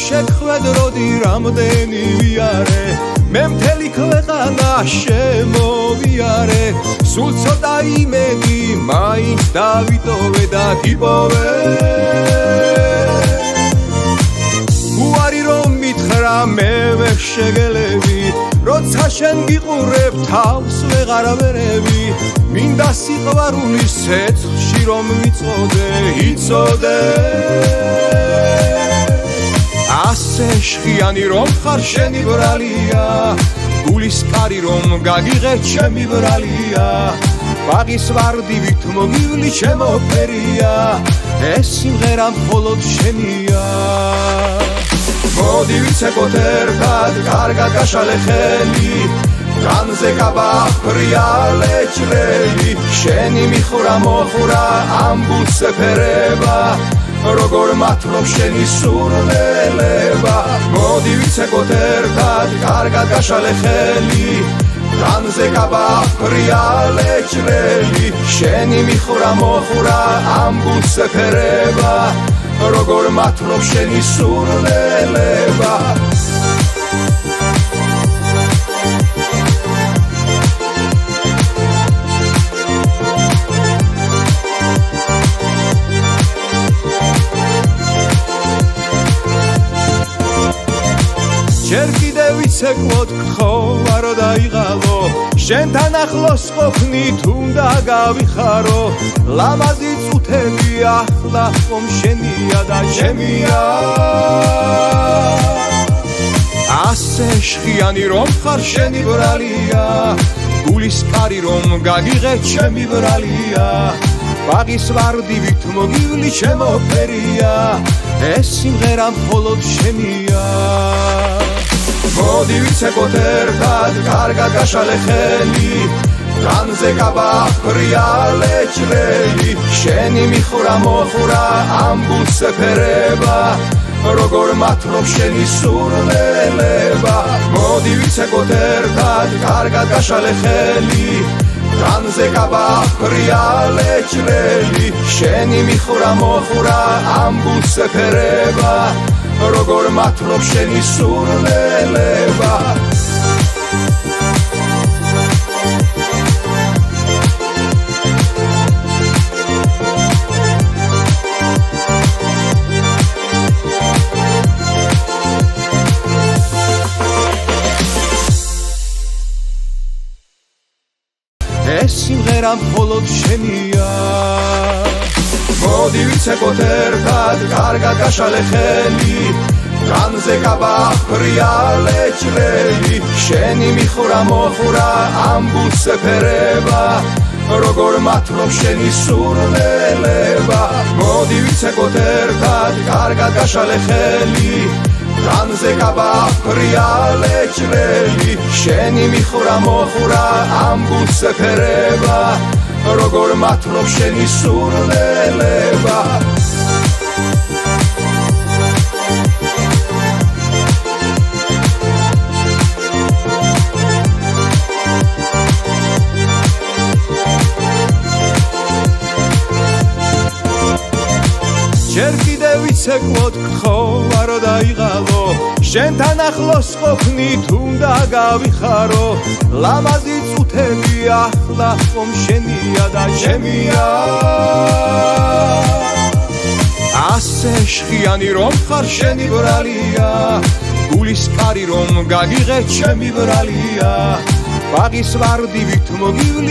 შექმედროდი რამდენი ვიარე მე მთელი ქვეყანა შემოვიარე სულ ცოტა იმედი მაინც დავიტოვე და გიპოვე უარი რომ მითხრა მე ვერ შეგელები როცა შენ გიყურებ თავს ვეღარ ვერევი მინდა სიყვარულის ცეცხლში რომ მიწოდე იცოდე ასე შხიანი რომ ხარ შენი ბრალია გულის კარი რომ გაგიღე ჩემი ბრალია ბაღის ვარდივით მოგივლი ჩემო ფერია ეს სიმღერა მხოლოდ შენია მოდი ვიცეკოთ ერთად კარგად გაშალე ხელი განზე გაბახრია ლეჭრელი შენი მიხურა მოხურა ამბულს ეფერება როგორ მათლობ შენი სურნელება მოდი ვიცეკოთ ერთად კარგად გაშალე ხელი განზე გაბახრია ლეჭრელი შენი მიხურა მოხურა ამბულს ეფერება როგორ მათლობ შენი სურნელება ჯერ კიდევ ვიცეკვოთ გთხოვარო დაიღალო შენთან ახლოს ყოფნით უნდა გავიხარო ლამაზი წუთები ახლა ხომ შენია და ჩემია ასე შხიანი რომ ხარ შენი ბრალია გულის კარი რომ გაგიღე ჩემი ბრალია ბაღის ვარდივით მოგივლი ჩემო ფერია ეს სიმღერა მხოლოდ შენია მოდი ვიცეკოთ ერთად კარგად გაშალე ხელი განზე გაბახრია ლეჭრელი შენი მიხურა მოხურა ამბულს ეფერება როგორ მათლობ შენი სურნელება მოდი ვიცეკოთ ერთად კარგად გაშალე ხელი განზე გაბახრია ლეჭრელი შენი მიხურა მოხურა ამბულს ეფერება როგორ მათლობ შენი სურნელება ეს სიმღერა მხოლოდ შენია მოდი ვიცეკოთ ერთად კარგად გაშალე ხელი განზე გაბახრია ლეჭრელი შენი მიხურა მოხურა ამბულს ეფერება როგორ მათლობ შენი სურნელება მოდი ვიცეკოთ ერთად კარგად გაშალე ხელი განზე გაბახრია ლეჭრელი შენი მიხურა მოხურა ამბულს ეფერება როგორ მათლობ შენი სურნელება ჯერ კიდევ ვიცეკვოთ გთხოვარო დაიღალო შენთან ახლოს ყოფნით უნდა გავიხარო ლამაზი წუთები ახლა ხომ შენია და ჩემია ასე შხიანი რომ ხარ შენი ბრალია გულის კარი რომ გაგიღე ჩემი ბრალია ბაღის ვარდივით მოგივლი